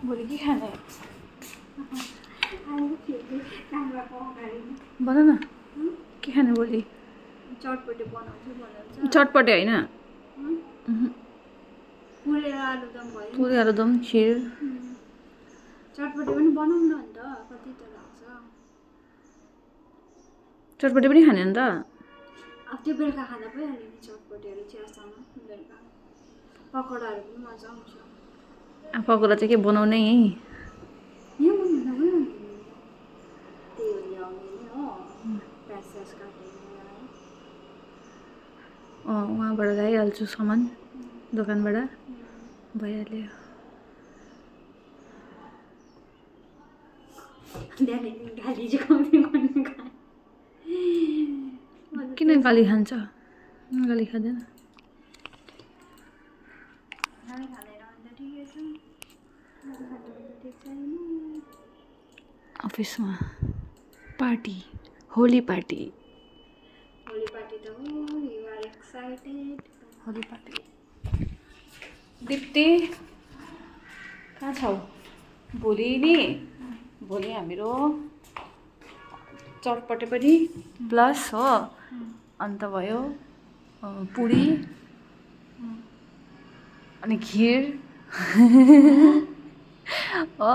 भोलि के खाने भन न के खाने भोलि चटपटे बनाउँछु बनाउँछ चटपटे होइन पुरी र आलुदम भयो पुरी आलुदम खिर चटपटे पनि बनाउँ न अन्त कति त लाग्छ चटपटे पनि खाने अन्त अब त्यो बेलुका खाँदा भइहाल्यो नि चटपटेहरू चियासँग बेलुका पकौडाहरू पनि मजा आउँछ पकौडा चाहिँ के बनाउने है यहाँ बनाउँदा भइहाल्यो नि तेल ल्याउने नि हो प्याज स्याज काटेर उहाँबाट ल्याइहाल्छु सामान दोकानबाट भइहाल्यो गाली चाहिँ किन गाली खान्छ गाली खाँदैन अफिसमा पार्टी होली पार्टी त हो you are excited Holi party Dipti कहाँ छौ भोलि नि भोलि हाम्रो चटपटे पनि प्लस हो अन्त भयो पुरी अनि खिर हो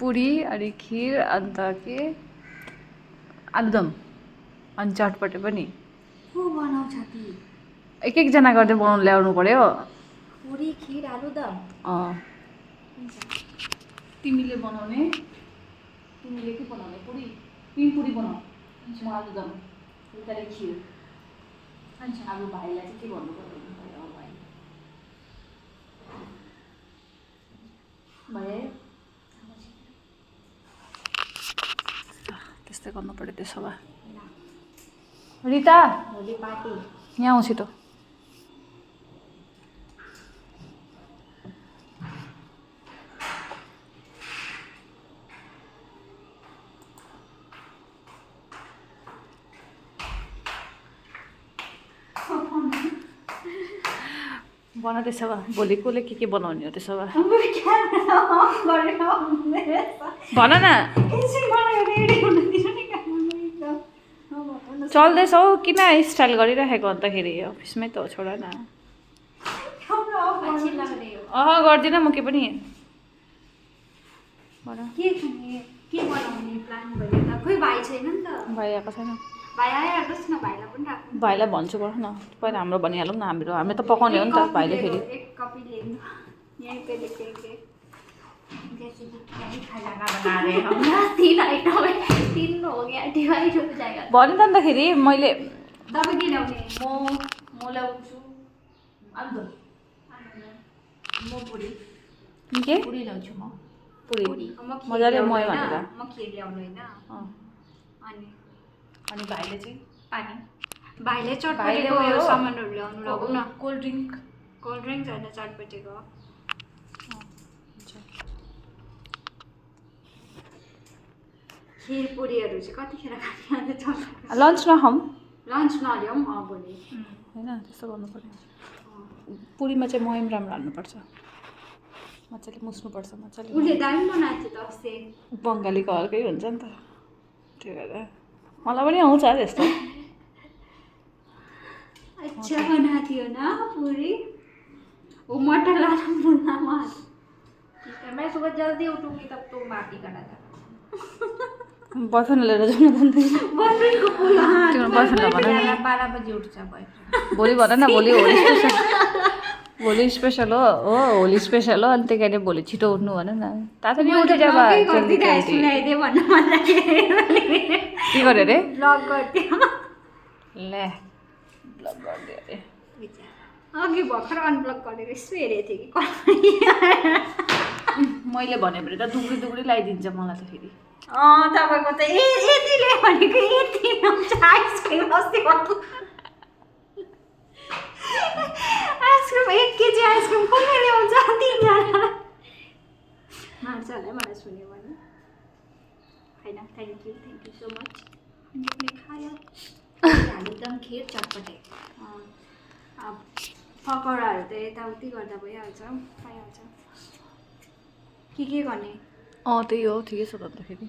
पुरी अनि खिर अन्त के आलुदम अनि चटपटे पनि को बनाउँछ ती एक एकजना गर्दै बनाउनु ल्याउनु पर्यो पुरी खिर आलुदम तिमीले बनाउने तिमीले के बनाउने पुरी तिमी पुरी बनाऊ म आलुदम उताले खिर अब भाइलाई चाहिँ के भन्नु पर्यो भाइ त्यस्तै गर्नु पर्यो त्यसो भए रिता भोलि पार्टी यहाँ आउँछु त बना त्यसो भए भोलि कसले के बनाउने हो त्यसो भए भन न चल्दैछ हौ किन स्टाइल गरिराखेको अन्तखेरि अफिसमै त हो छोडा न गर्दिनँ म के पनि के बनाउने प्लान भयो त खोइ भाइ छैन नि त भाइ आएको छैन भाइ आइहाल्नुहोस् न भाइलाई पनि राख्नु भाइलाई भन्छु गर न पहिला हाम्रो भनिहालौँ न हामी त पकाउने हो नि त भाइले फेरि एक कपी लेख्नु यहीँ पे लेखेँ जैसे कि खाना बना रहे हम ना 3 आइटम है 3 हो गया डिवाइड हो जाएगा भने त अन्तखेरि मैले तपाईँ के ल्याउने म ल्याउँछु आलुदम म पुरी के पुरी ल्याउँछु म पुरी म मजाले मय भनेर म खिर ल्याउनु हैन अनि भाइले चाहिँ पानी भाइले चटपटेको यो सामानहरू ल्याउनु लाग्नु न कोल्ड ड्रिङ्क हैन चटपटेको खिर पुरीहरू चाहिँ कतिखेर खाने लन्च नखाउँ लन्च नल्याउँ भोलि होइन त्यस्तो गर्नु पर्यो पुरीमा चाहिँ मयम राम्रो हाल्नुपर्छ मजाले मुस्नुपर्छ मजाले उसले दामी बनाएको थियो त अस्ति बङ्गालीको अर्कै हुन्छ नि त त्यो भएर मलाई पनि आउँछ त्यस्तो अच्छा बनाएको थियो न पुरी वो मटर लाना भूलना मत ठीक है मैं सुबह जल्दी उठूंगी तब तुम बाकी करना बयफ्रेन्ड लिएर जाउँ न बॉयफ्रेंड को बोला त्यो बयफ्रेन्डलाई भन न 12 बजे उठ्छ बॉयफ्रेंड भोलि भन न भोलि होली स्पेसल हो होली स्पेसल हो अनि त्यही कारण भोलि छिटो उठ्नु भन न तातो नि उठे जा जल्दी सुनाइदे भन्न मन लाग्यो के गर्यो रे ब्लग गर्थ्यो ले ब्लग गरिदियो अरे अघि भर्खर अनब्लक गरेर यसो हेरेको थिएँ कि मैले भने भने त दुग्री लगाइदिन्छ मलाई त फेरि तपाईँको त यतिले भनेको यति आउँछ आइसक्रिम अस्ति आइसक्रिम 1 केजी आइसक्रिम कसले ल्याउँछ 3 जना मार्छ होला मलाई सुन्यो भने होइन थ्याङ्क यू सो मच पनि खायो आलुदम खिर चटपटे पकौडाहरू त यताउति गर्दा भइहाल्छ पाइहाल्छ के गर्ने त्यही हो ठिकै छ भन्दाखेरि